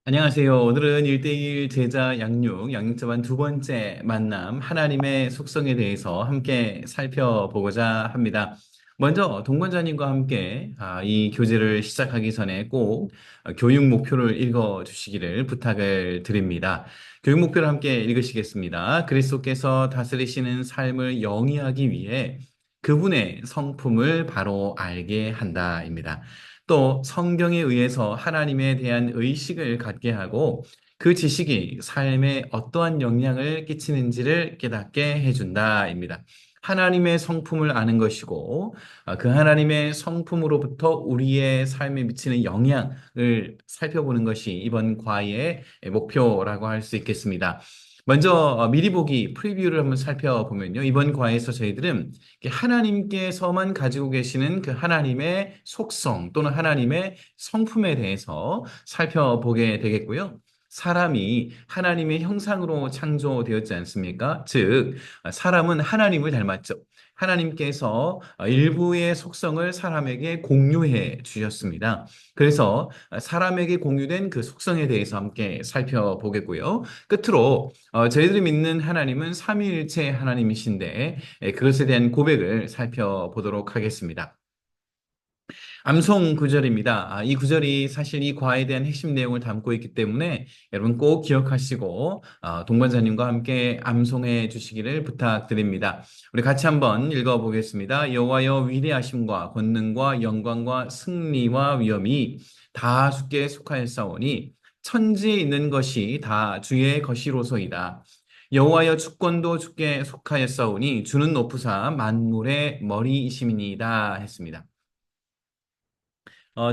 안녕하세요. 오늘은 1대1 제자 양육자반 두 번째 만남, 하나님의 속성에 대해서 함께 살펴보고자 합니다. 먼저 동반자님과 함께 이 교재를 시작하기 전에 꼭 교육 목표를 읽어 주시기를 부탁을 드립니다. 교육 목표를 함께 읽으시겠습니다. 그리스도께서 다스리시는 삶을 영위하기 위해 그분의 성품을 바로 알게 한다입니다. 또 성경에 의해서 하나님에 대한 의식을 갖게 하고 그 지식이 삶에 어떠한 영향을 끼치는지를 깨닫게 해준다입니다. 하나님의 성품을 아는 것이고 그 하나님의 성품으로부터 우리의 삶에 미치는 영향을 살펴보는 것이 이번 과의 목표라고 할 수 있겠습니다. 먼저 미리 보기 프리뷰를 한번 살펴보면요. 이번 과에서 저희들은 하나님께서만 가지고 계시는 그 하나님의 속성 또는 하나님의 성품에 대해서 살펴보게 되겠고요. 사람이 하나님의 형상으로 창조되었지 않습니까? 즉, 사람은 하나님을 닮았죠. 하나님께서 일부의 속성을 사람에게 공유해 주셨습니다. 그래서 사람에게 공유된 그 속성에 대해서 함께 살펴보겠고요. 끝으로 저희들이 믿는 하나님은 삼위일체 하나님이신데 그것에 대한 고백을 살펴보도록 하겠습니다. 암송 구절입니다. 이 구절이 사실 이 과에 대한 핵심 내용을 담고 있기 때문에 여러분 꼭 기억하시고 동반자님과 함께 암송해 주시기를 부탁드립니다. 우리 같이 한번 읽어보겠습니다. 여호와여 위대하심과 권능과 영광과 승리와 위엄이 다 주께 속하였사오니 천지에 있는 것이 다 주의 것이로소이다. 여호와여 주권도 주께 속하였사오니 주는 높으사 만물의 머리이심이니이다 했습니다.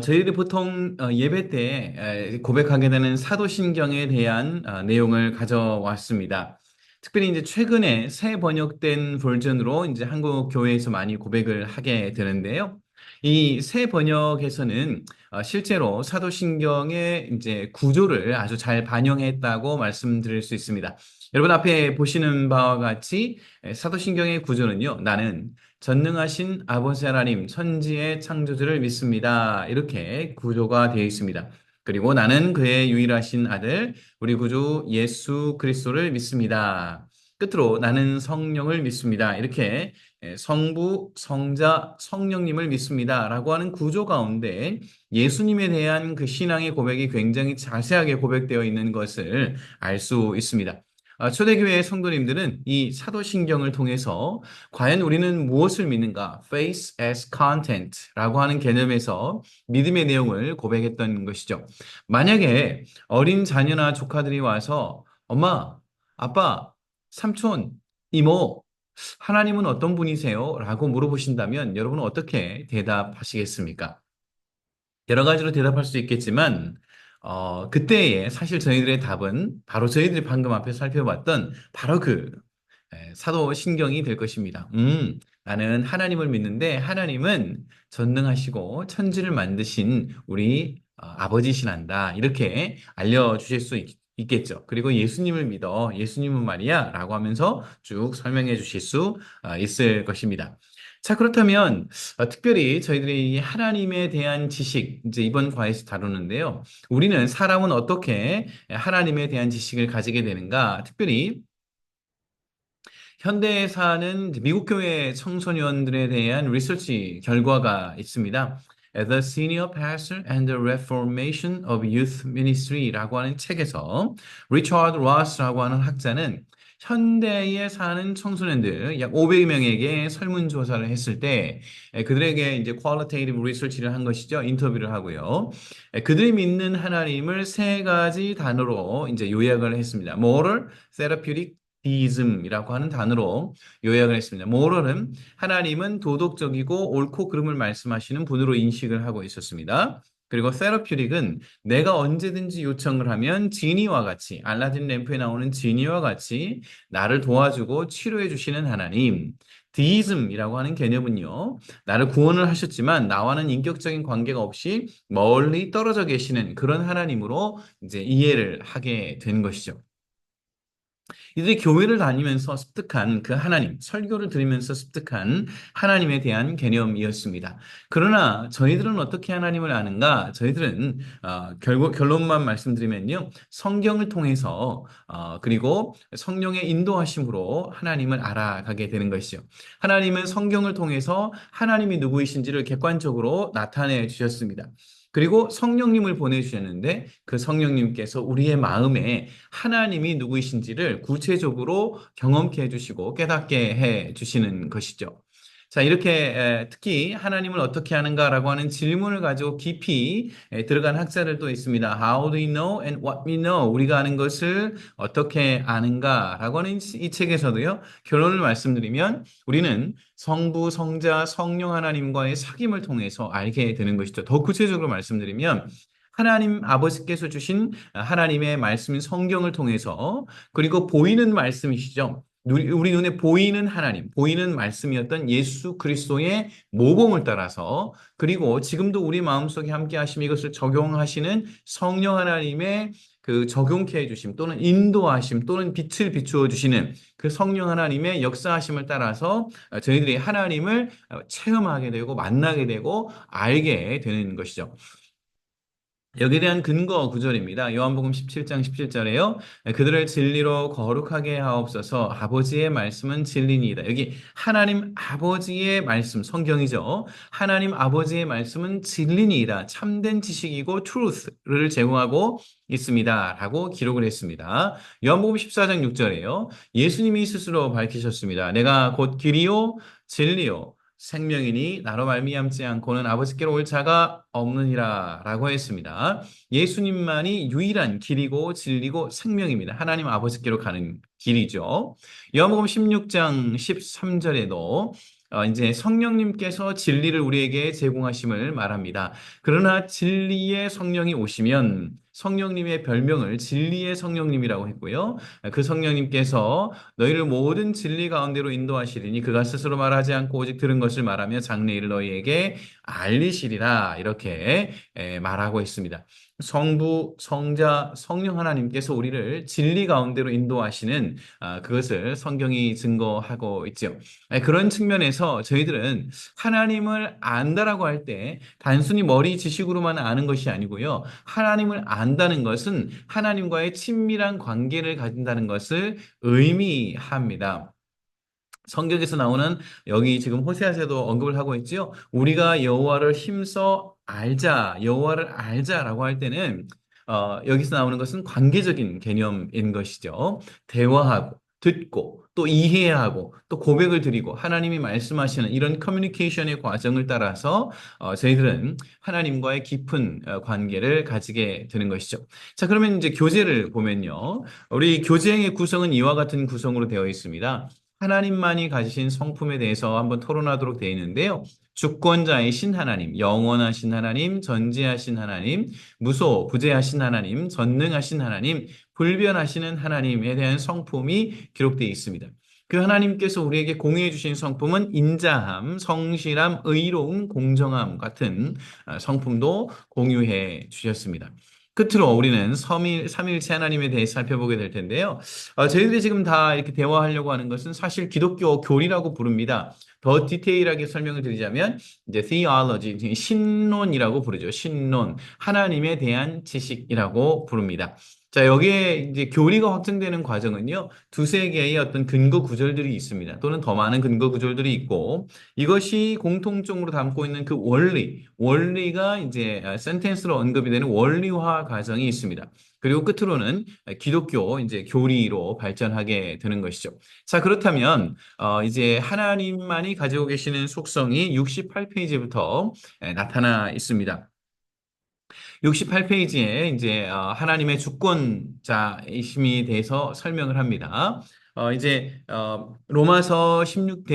저희들이 보통 예배 때 고백하게 되는 사도신경에 대한 내용을 가져왔습니다. 특별히 이제 최근에 새 번역된 버전으로 이제 한국 교회에서 많이 고백을 하게 되는데요. 이 새 번역에서는 실제로 사도신경의 이제 구조를 아주 잘 반영했다고 말씀드릴 수 있습니다. 여러분 앞에 보시는 바와 같이 사도신경의 구조는요, 나는 전능하신 아버지 하나님, 천지의 창조주를 믿습니다. 이렇게 구조가 되어 있습니다. 그리고 나는 그의 유일하신 아들, 우리 구주 예수 그리스도를 믿습니다. 끝으로 나는 성령을 믿습니다. 이렇게 성부, 성자, 성령님을 믿습니다. 라고 하는 구조 가운데 예수님에 대한 그 신앙의 고백이 굉장히 자세하게 고백되어 있는 것을 알 수 있습니다. 초대교회 성도님들은 이 사도신경을 통해서 과연 우리는 무엇을 믿는가? Faith as content라고 하는 개념에서 믿음의 내용을 고백했던 것이죠. 만약에 어린 자녀나 조카들이 와서 엄마, 아빠, 삼촌, 이모, 하나님은 어떤 분이세요? 라고 물어보신다면 여러분은 어떻게 대답하시겠습니까? 여러 가지로 대답할 수 있겠지만, 그때에 사실 저희들의 답은 바로 저희들이 방금 앞에 살펴봤던 바로 그 사도 신경이 될 것입니다. 나는 하나님을 믿는데 하나님은 전능하시고 천지를 만드신 우리 아버지시란다. 이렇게 알려주실 수 겠죠. 그리고 예수님을 믿어. 예수님은 말이야. 라고 하면서 쭉 설명해 주실 수 있을 것입니다. 자, 그렇다면 특별히 저희들이 이 하나님에 대한 지식, 이제 이번 과에서 다루는데요. 우리는 사람은 어떻게 하나님에 대한 지식을 가지게 되는가? 특별히 현대에 사는 미국 교회 청소년들에 대한 리서치 결과가 있습니다. The Senior Pastor and the Reformation of Youth Ministry라고 하는 책에서 리처드 로스라고 하는 학자는 현대에 사는 청소년들 약 500명에게 설문조사를 했을 때 그들에게 이제 qualitative research를 한 것이죠. 인터뷰를 하고요. 그들이 믿는 하나님을 세 가지 단어로 이제 요약을 했습니다. moral, therapeutic, 디즘이라고 하는 단어로 요약을 했습니다. 모럴은 하나님은 도덕적이고 옳고 그름을 말씀하시는 분으로 인식을 하고 있었습니다. 그리고 세러퓨릭은 내가 언제든지 요청을 하면 지니와 같이 알라딘 램프에 나오는 지니와 같이 나를 도와주고 치료해 주시는 하나님. 디이즘이라고 하는 개념은요. 나를 구원을 하셨지만 나와는 인격적인 관계가 없이 멀리 떨어져 계시는 그런 하나님으로 이제 이해를 하게 된 것이죠. 이들이 교회를 다니면서 습득한 그 하나님, 설교를 들으면서 습득한 하나님에 대한 개념이었습니다. 그러나 저희들은 어떻게 하나님을 아는가? 저희들은 결국 결론만 말씀드리면요. 성경을 통해서 그리고 성령의 인도하심으로 하나님을 알아가게 되는 것이죠. 하나님은 성경을 통해서 하나님이 누구이신지를 객관적으로 나타내 주셨습니다. 그리고 성령님을 보내주셨는데 그 성령님께서 우리의 마음에 하나님이 누구이신지를 구체적으로 경험케 해주시고 깨닫게 해주시는 것이죠. 자, 이렇게 특히 하나님을 어떻게 하는가라고 하는 질문을 가지고 깊이 들어간 학자들도 있습니다. How do we know and what we know? 우리가 아는 것을 어떻게 아는가라고 하는 이 책에서도요. 결론을 말씀드리면 우리는 성부, 성자, 성령 하나님과의 사귐을 통해서 알게 되는 것이죠. 더 구체적으로 말씀드리면 하나님 아버지께서 주신 하나님의 말씀인 성경을 통해서 그리고 보이는 말씀이시죠. 우리 눈에 보이는 하나님, 보이는 말씀이었던 예수 그리스도의 모범을 따라서 그리고 지금도 우리 마음속에 함께 하심 이것을 적용하시는 성령 하나님의 그 적용케 해주심 또는 인도하심 또는 빛을 비추어 주시는 그 성령 하나님의 역사하심을 따라서 저희들이 하나님을 체험하게 되고 만나게 되고 알게 되는 것이죠. 여기에 대한 근거 구절입니다. 요한복음 17장 17절에요. 그들을 진리로 거룩하게 하옵소서. 아버지의 말씀은 진리니이다. 여기 하나님 아버지의 말씀, 성경이죠. 하나님 아버지의 말씀은 진리니이다. 참된 지식이고 truth를 제공하고 있습니다. 라고 기록을 했습니다. 요한복음 14장 6절에요. 예수님이 스스로 밝히셨습니다. 내가 곧 길이요 진리요 생명이니 나로 말미암지 않고는 아버지께로 올 자가 없느니라라고 했습니다. 예수님만이 유일한 길이고 진리고 생명입니다. 하나님 아버지께로 가는 길이죠. 요한복음 16장 13절에도 이제 성령님께서 진리를 우리에게 제공하심을 말합니다. 그러나 진리의 성령이 오시면 성령님의 별명을 진리의 성령님이라고 했고요. 그 성령님께서 너희를 모든 진리 가운데로 인도하시리니 그가 스스로 말하지 않고 오직 들은 것을 말하며 장래일을 너희에게 알리시리라 이렇게 말하고 있습니다. 성부, 성자, 성령 하나님께서 우리를 진리 가운데로 인도하시는 그것을 성경이 증거하고 있죠. 그런 측면에서 저희들은 하나님을 안다라고 할 때 단순히 머리 지식으로만 아는 것이 아니고요. 하나님을 안다는 것은 하나님과의 친밀한 관계를 가진다는 것을 의미합니다. 성경에서 나오는 여기 지금 호세아서도 언급을 하고 있지요. 우리가 여호와를 힘써 알자, 여호와를 알자라고 할 때는 여기서 나오는 것은 관계적인 개념인 것이죠. 대화하고 듣고 또 이해하고 또 고백을 드리고 하나님이 말씀하시는 이런 커뮤니케이션의 과정을 따라서 저희들은 하나님과의 깊은 관계를 가지게 되는 것이죠. 자, 그러면 이제 교재를 보면요. 우리 교재의 구성은 이와 같은 구성으로 되어 있습니다. 하나님만이 가지신 성품에 대해서 한번 토론하도록 되어 있는데요. 주권자이신 하나님, 영원하신 하나님, 전지하신 하나님, 무소부재하신 하나님, 전능하신 하나님, 불변하시는 하나님에 대한 성품이 기록되어 있습니다. 그 하나님께서 우리에게 공유해 주신 성품은 인자함, 성실함, 의로움, 공정함 같은 성품도 공유해 주셨습니다. 끝으로 우리는 삼일체 하나님에 대해 살펴보게 될 텐데요. 저희들이 지금 다 이렇게 대화하려고 하는 것은 사실 기독교 교리라고 부릅니다. 더 디테일하게 설명을 드리자면 이제 theology, 신론이라고 부르죠. 신론, 하나님에 대한 지식이라고 부릅니다. 자, 여기에 이제 교리가 확증되는 과정은요, 두세 개의 어떤 근거 구절들이 있습니다. 또는 더 많은 근거 구절들이 있고, 이것이 공통적으로 담고 있는 그 원리가 이제 센텐스로 언급이 되는 원리화 과정이 있습니다. 그리고 끝으로는 기독교 이제 교리로 발전하게 되는 것이죠. 자, 그렇다면 이제 하나님만이 가지고 계시는 속성이 68페이지부터 나타나 있습니다. 68페이지에 이제 하나님의 주권자이심에 대해서 설명을 합니다. 로마서 16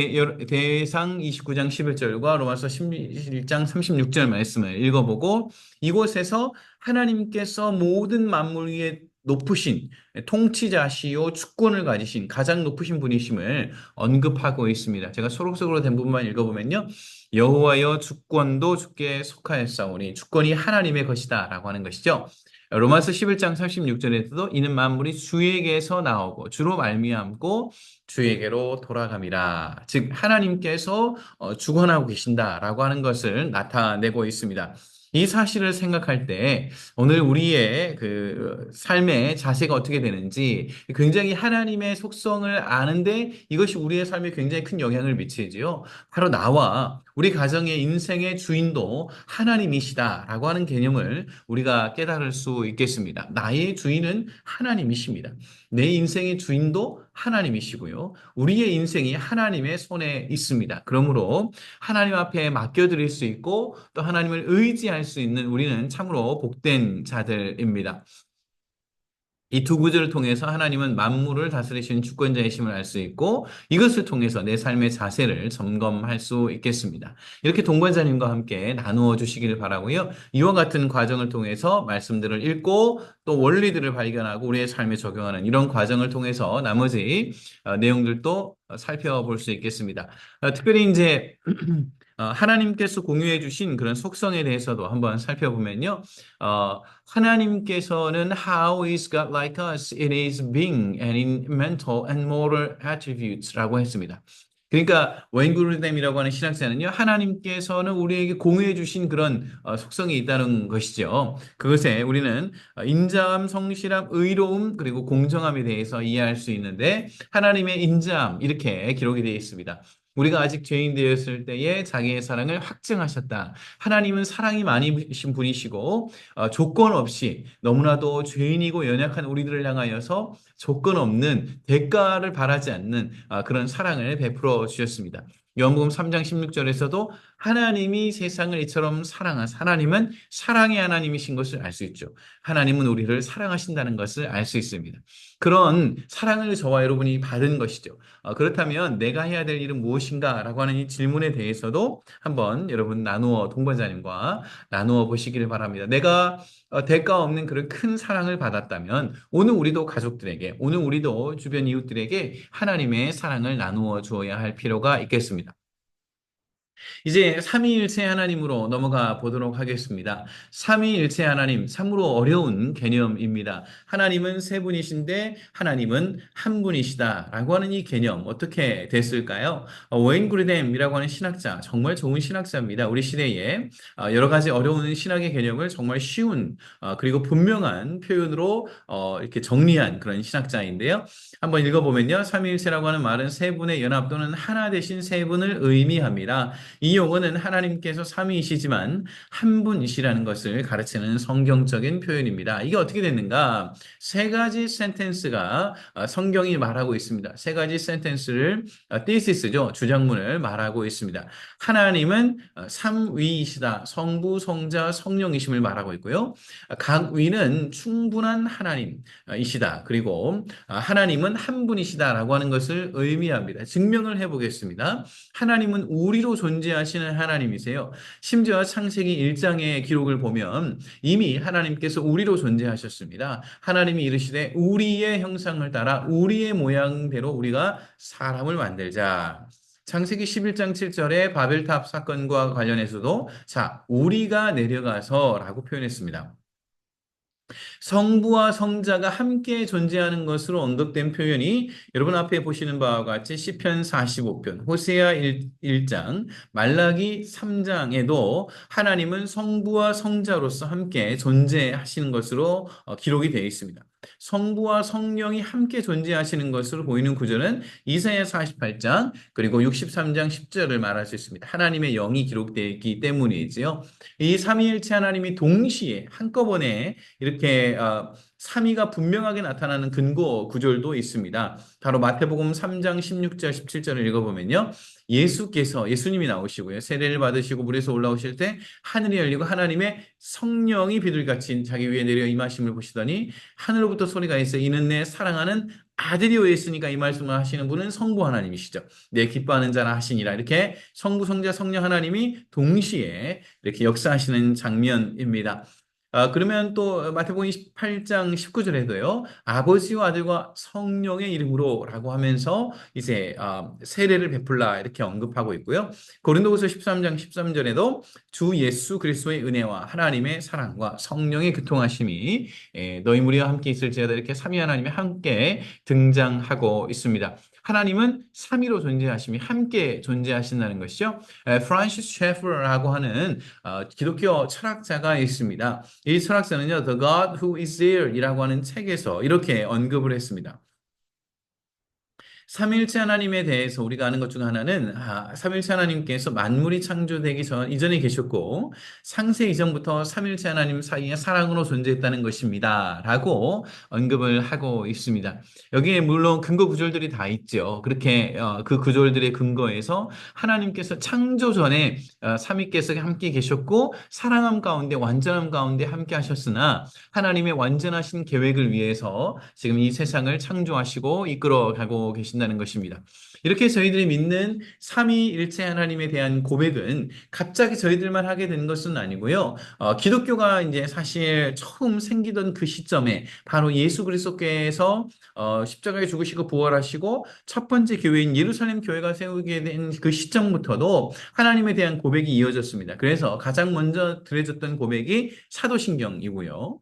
대상 29장 11절과 로마서 11장 36절 말씀을 읽어보고 이곳에서 하나님께서 모든 만물 위에 높으신 통치자시요 주권을 가지신 가장 높으신 분이심을 언급하고 있습니다. 제가 소록소록으로 된 부분만 읽어보면요. 여호와여 주권도 주께 속하였사오니 주권이 하나님의 것이다라고 하는 것이죠. 로마서 11장 36절에서도 이는 만물이 주에게서 나오고 주로 말미암고 주에게로 돌아감이라. 즉 하나님께서 주관하고 계신다라고 하는 것을 나타내고 있습니다. 이 사실을 생각할 때 오늘 우리의 그 삶의 자세가 어떻게 되는지 굉장히 하나님의 속성을 아는데 이것이 우리의 삶에 굉장히 큰 영향을 미치지요. 바로 나와 우리 가정의 인생의 주인도 하나님이시다라고 하는 개념을 우리가 깨달을 수 있겠습니다. 나의 주인은 하나님이십니다. 내 인생의 주인도 하나님이시고요. 우리의 인생이 하나님의 손에 있습니다. 그러므로 하나님 앞에 맡겨드릴 수 있고 또 하나님을 의지할 수 있는 우리는 참으로 복된 자들입니다. 이 두 구절을 통해서 하나님은 만물을 다스리시는 주권자이심을 알 수 있고 이것을 통해서 내 삶의 자세를 점검할 수 있겠습니다. 이렇게 동반자님과 함께 나누어 주시기를 바라고요. 이와 같은 과정을 통해서 말씀들을 읽고 또 원리들을 발견하고 우리의 삶에 적용하는 이런 과정을 통해서 나머지 내용들도 살펴볼 수 있겠습니다. 특별히 이제 하나님께서 공유해 주신 그런 속성에 대해서도 한번 살펴보면요. 하나님께서는 How is God like us? In his being and in mental and moral attributes라고 했습니다. 그러니까 웨인 그루뎀이라고 하는 신학자는요, 하나님께서는 우리에게 공유해 주신 그런 속성이 있다는 것이죠. 그것에 우리는 인자함, 성실함, 의로움 그리고 공정함에 대해서 이해할 수 있는데 하나님의 인자함 이렇게 기록이 되어 있습니다. 우리가 아직 죄인 되었을 때에 자기의 사랑을 확증하셨다. 하나님은 사랑이 많으신 분이시고 조건 없이 너무나도 죄인이고 연약한 우리들을 향하여서 조건 없는 대가를 바라지 않는 그런 사랑을 베풀어 주셨습니다. 요한복음 3장 16절에서도 하나님이 세상을 이처럼 하나님은 사랑의 하나님이신 것을 알 수 있죠. 하나님은 우리를 사랑하신다는 것을 알 수 있습니다. 그런 사랑을 저와 여러분이 받은 것이죠. 그렇다면 내가 해야 될 일은 무엇인가? 라고 하는 이 질문에 대해서도 한번 여러분 동반자님과 나누어 보시기를 바랍니다. 내가 대가 없는 그런 큰 사랑을 받았다면 오늘 우리도 가족들에게, 오늘 우리도 주변 이웃들에게 하나님의 사랑을 나누어 주어야 할 필요가 있겠습니다. 이제 삼위일체 하나님으로 넘어가 보도록 하겠습니다. 삼위일체 하나님, 참으로 어려운 개념입니다. 하나님은 세 분이신데 하나님은 한 분이시다라고 하는 이 개념 어떻게 됐을까요? 웨인 그루뎀이라고 하는 신학자, 정말 좋은 신학자입니다. 우리 시대에 여러 가지 어려운 신학의 개념을 정말 쉬운 그리고 분명한 표현으로 이렇게 정리한 그런 신학자인데요. 한번 읽어보면요. 삼위일체라고 하는 말은 세 분의 연합 또는 하나 되신 세 분을 의미합니다. 이 용어는 하나님께서 삼위이시지만 한 분이시라는 것을 가르치는 성경적인 표현입니다. 이게 어떻게 됐는가? 세 가지 센텐스가 성경이 말하고 있습니다. 세 가지 센텐스를 thesis죠. 주장문을 말하고 있습니다. 하나님은 삼위이시다. 성부, 성자, 성령이심을 말하고 있고요. 각 위는 충분한 하나님이시다. 그리고 하나님은 한 분이시다라고 하는 것을 의미합니다. 증명을 해보겠습니다. 하나님은 우리로 존재하시는 하나님이세요. 심지어 창세기 1장의 기록을 보면 이미 하나님께서 우리로 존재하셨습니다. 하나님이 이르시되 우리의 형상을 따라 우리의 모양대로 우리가 사람을 만들자. 창세기 11장 7절에 바벨탑 사건과 관련해서도 자, 우리가 내려가서 라고 표현했습니다. 성부와 성자가 함께 존재하는 것으로 언급된 표현이 여러분 앞에 보시는 바와 같이 시편 45편, 호세아 1장, 말라기 3장에도 하나님은 성부와 성자로서 함께 존재하시는 것으로 기록이 되어 있습니다. 성부와 성령이 함께 존재하시는 것으로 보이는 구절은 이사야 48장 그리고 63장 10절을 말할 수 있습니다. 하나님의 영이 기록되어 있기 때문이지요. 이 삼위일체 하나님이 동시에 한꺼번에 이렇게 삼위가 분명하게 나타나는 근거 구절도 있습니다. 바로 마태복음 3장 16절 17절을 읽어보면요. 예수님이 나오시고요. 세례를 받으시고 물에서 올라오실 때 하늘이 열리고 하나님의 성령이 비둘기같이 자기 위에 내려 임하심을 보시더니 하늘로부터 소리가 있어 이는 내 사랑하는 아들이여 있으니까 이 말씀을 하시는 분은 성부 하나님이시죠. 내 기뻐하는 자라 하시니라. 이렇게 성부, 성자, 성령 하나님이 동시에 이렇게 역사하시는 장면입니다. 그러면 또 마태복음 28장 19절에도요. 아버지와 아들과 성령의 이름으로라고 하면서 이제 세례를 베풀라 이렇게 언급하고 있고요. 고린도후서 13장 13절에도 주 예수 그리스도의 은혜와 하나님의 사랑과 성령의 교통하심이 너희 무리와 함께 있을지어다 이렇게 삼위 하나님이 함께 등장하고 있습니다. 하나님은 삼위로 존재하심이 함께 존재하신다는 것이죠. 프란시스 셰퍼라고 하는 기독교 철학자가 있습니다. 이 철학자는요, The God Who Is There 이라고 하는 책에서 이렇게 언급을 했습니다. 삼일체 하나님에 대해서 우리가 아는 것 중 하나는 삼일체 하나님께서 만물이 창조되기 전 이전에 계셨고 상세 이전부터 삼일체 하나님 사이에 사랑으로 존재했다는 것입니다라고 언급을 하고 있습니다. 여기에 물론 근거 구절들이 다 있죠. 그렇게 그 구절들의 근거에서 하나님께서 창조 전에 삼위께서 함께 계셨고 사랑함 가운데 완전함 가운데 함께 하셨으나 하나님의 완전하신 계획을 위해서 지금 이 세상을 창조하시고 이끌어가고 계신다는 것입니다. 이렇게 저희들이 믿는 삼위일체 하나님에 대한 고백은 갑자기 저희들만 하게 된 것은 아니고요. 기독교가 이제 사실 처음 생기던 그 시점에 바로 예수 그리스도께서 십자가에 죽으시고 부활하시고 첫 번째 교회인 예루살렘 교회가 세우게 된 그 시점부터도 하나님에 대한 고백이 이어졌습니다. 그래서 가장 먼저 드려졌던 고백이 사도신경이고요.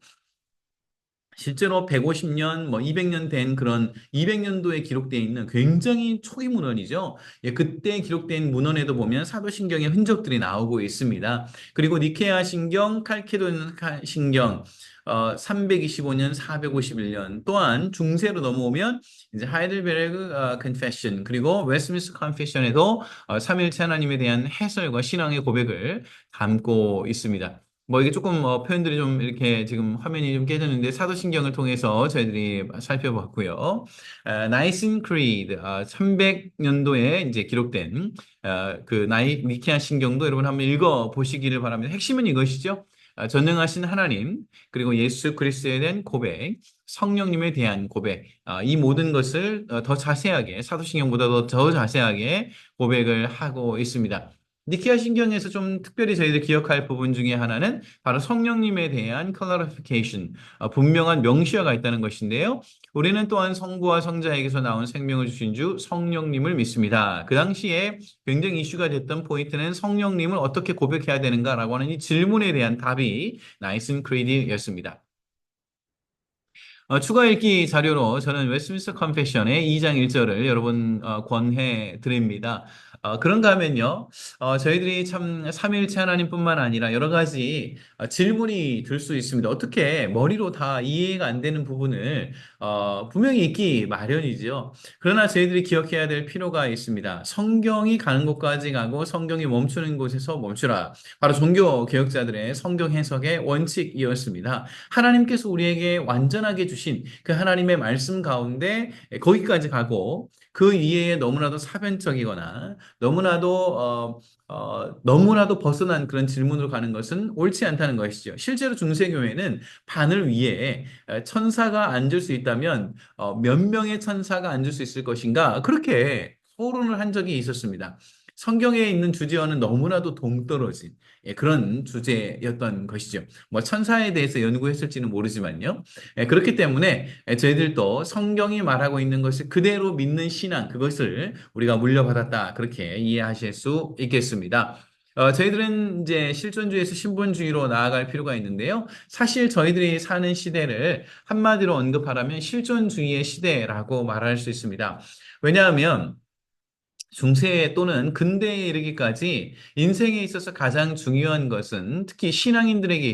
실제로 150년, 200년 된 그런 200년도에 기록되어 있는 굉장히 초기 문헌이죠. 예, 그때 기록된 문헌에도 보면 사도신경의 흔적들이 나오고 있습니다. 그리고 니케아 신경, 칼케돈 신경, 325년, 451년 또한 중세로 넘어오면 이제 하이델베르그 컨페션 그리고 웨스트민스터 컨페션에도 삼일체 하나님에 대한 해설과 신앙의 고백을 담고 있습니다. 이게 조금 표현들이 좀 이렇게 지금 화면이 좀 깨졌는데 사도신경을 통해서 저희들이 살펴봤고요. 나이신 크리드 300년도에 이제 기록된 그 니케아 신경도 여러분 한번 읽어 보시기를 바랍니다. 핵심은 이것이죠. 전능하신 하나님 그리고 예수 그리스도에 대한 고백, 성령님에 대한 고백, 이 모든 것을 더 자세하게 사도신경보다도 더 자세하게 고백을 하고 있습니다. 니케아 신경에서 좀 특별히 저희들 기억할 부분 중에 하나는 바로 성령님에 대한 clarification, 분명한 명시화가 있다는 것인데요. 우리는 또한 성부와 성자에게서 나온 생명을 주신 주 성령님을 믿습니다. 그 당시에 굉장히 이슈가 됐던 포인트는 성령님을 어떻게 고백해야 되는가라고 하는 이 질문에 대한 답이 나이슨 크리드였습니다. 추가 읽기 자료로 저는 웨스트민스터 컨페션의 2장 1절을 여러분 권해 드립니다. 그런가 하면요, 저희들이 참 삼위일체 하나님뿐만 아니라 여러 가지 질문이 들 수 있습니다. 어떻게 머리로 다 이해가 안 되는 부분을 분명히 있기 마련이죠. 그러나 저희들이 기억해야 될 필요가 있습니다. 성경이 가는 곳까지 가고 성경이 멈추는 곳에서 멈추라. 바로 종교 개혁자들의 성경 해석의 원칙이었습니다. 하나님께서 우리에게 완전하게 주신 그 하나님의 말씀 가운데 거기까지 가고 그 이외에 너무나도 사변적이거나 너무나도 벗어난 그런 질문으로 가는 것은 옳지 않다는 것이죠. 실제로 중세교회는 반을 위에 천사가 앉을 수 있다면 몇 명의 천사가 앉을 수 있을 것인가 그렇게 토론을 한 적이 있었습니다. 성경에 있는 주제와는 너무나도 동떨어진 그런 주제였던 것이죠. 천사에 대해서 연구했을지는 모르지만요. 그렇기 때문에 저희들도 성경이 말하고 있는 것을 그대로 믿는 신앙, 그것을 우리가 물려받았다. 그렇게 이해하실 수 있겠습니다. 저희들은 이제 실존주의에서 신본주의로 나아갈 필요가 있는데요. 사실 저희들이 사는 시대를 한마디로 언급하라면 실존주의의 시대라고 말할 수 있습니다. 왜냐하면 중세 또는 근대에 이르기까지 인생에 있어서 가장 중요한 것은 특히 신앙인들에게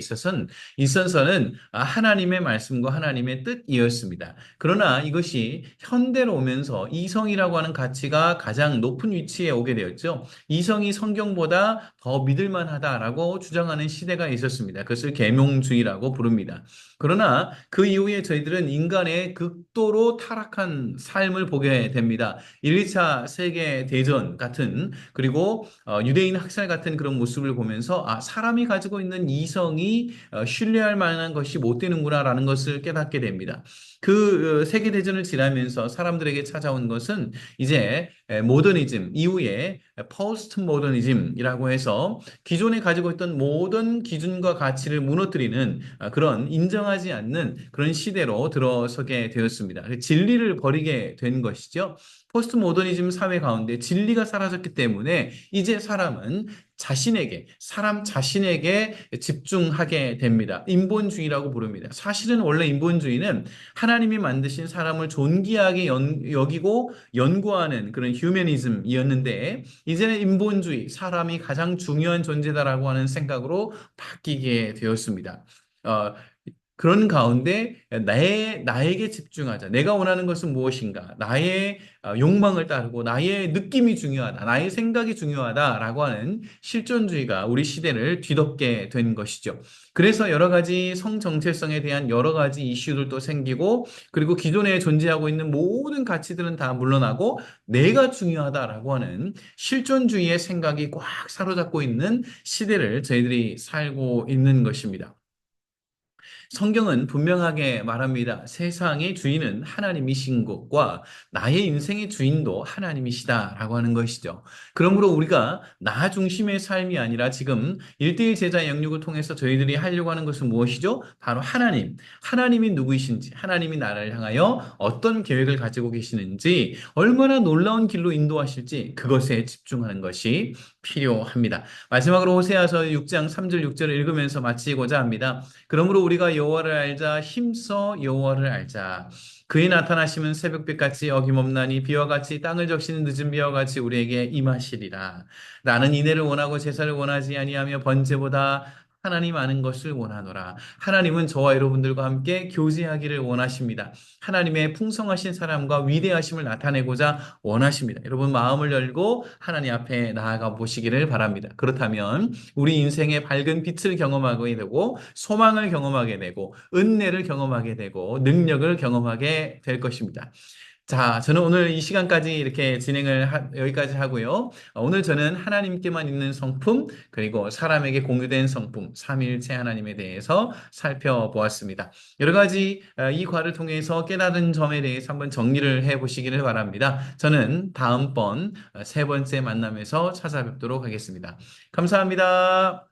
있어서는 하나님의 말씀과 하나님의 뜻이었습니다. 그러나 이것이 현대로 오면서 이성이라고 하는 가치가 가장 높은 위치에 오게 되었죠. 이성이 성경보다 더 믿을 만하다라고 주장하는 시대가 있었습니다. 그것을 계몽주의라고 부릅니다. 그러나 그 이후에 저희들은 인간의 극도로 타락한 삶을 보게 됩니다. 1, 2차 세계 대전 같은 그리고 유대인 학살 같은 그런 모습을 보면서 사람이 가지고 있는 이성이 신뢰할 만한 것이 못 되는구나라는 것을 깨닫게 됩니다. 그 세계 대전을 지나면서 사람들에게 찾아온 것은 이제 모더니즘 이후에 포스트 모더니즘이라고 해서 기존에 가지고 있던 모든 기준과 가치를 무너뜨리는 그런 인정하지 않는 그런 시대로 들어서게 되었습니다. 진리를 버리게 된 것이죠. 포스트 모더니즘 사회 가운데 진리가 사라졌기 때문에 이제 사람은 사람 자신에게 집중하게 됩니다. 인본주의라고 부릅니다. 사실은 원래 인본주의는 하나님이 만드신 사람을 존귀하게 여기고 연구하는 그런 휴머니즘이었는데 이제는 인본주의, 사람이 가장 중요한 존재다라고 하는 생각으로 바뀌게 되었습니다. 어, 그런 가운데 나에게 집중하자. 내가 원하는 것은 무엇인가? 나의 욕망을 따르고 나의 느낌이 중요하다. 나의 생각이 중요하다라고 하는 실존주의가 우리 시대를 뒤덮게 된 것이죠. 그래서 여러 가지 성 정체성에 대한 여러 가지 이슈들도 생기고 그리고 기존에 존재하고 있는 모든 가치들은 다 물러나고 내가 중요하다라고 하는 실존주의의 생각이 꽉 사로잡고 있는 시대를 저희들이 살고 있는 것입니다. 성경은 분명하게 말합니다. 세상의 주인은 하나님이신 것과 나의 인생의 주인도 하나님이시다라고 하는 것이죠. 그러므로 우리가 나 중심의 삶이 아니라 지금 일대일 제자 양육을 통해서 저희들이 하려고 하는 것은 무엇이죠? 바로 하나님. 하나님이 누구이신지, 하나님이 나를 향하여 어떤 계획을 가지고 계시는지, 얼마나 놀라운 길로 인도하실지 그것에 집중하는 것이 필요합니다. 마지막으로 호세아서 6장 3절 6절을 읽으면서 마치고자 합니다. 그러므로 우리가 여호와를 알자 힘써 여호와를 알자. 그의 나타나심은 새벽빛 같이 어김없나니 비와 같이 땅을 적시는 늦은 비와 같이 우리에게 임하시리라. 나는 인애를 원하고 제사를 원하지 아니하며 번제보다 하나님 아는 것을 원하노라. 하나님은 저와 여러분들과 함께 교제하기를 원하십니다. 하나님의 풍성하신 사랑과 위대하심을 나타내고자 원하십니다. 여러분 마음을 열고 하나님 앞에 나아가 보시기를 바랍니다. 그렇다면 우리 인생의 밝은 빛을 경험하게 되고 소망을 경험하게 되고 은혜를 경험하게 되고 능력을 경험하게 될 것입니다. 자, 저는 오늘 이 시간까지 이렇게 여기까지 하고요. 오늘 저는 하나님께만 있는 성품, 그리고 사람에게 공유된 성품, 삼위일체 하나님에 대해서 살펴보았습니다. 여러 가지 이 과를 통해서 깨달은 점에 대해서 한번 정리를 해 보시기를 바랍니다. 저는 다음번 세 번째 만남에서 찾아뵙도록 하겠습니다. 감사합니다.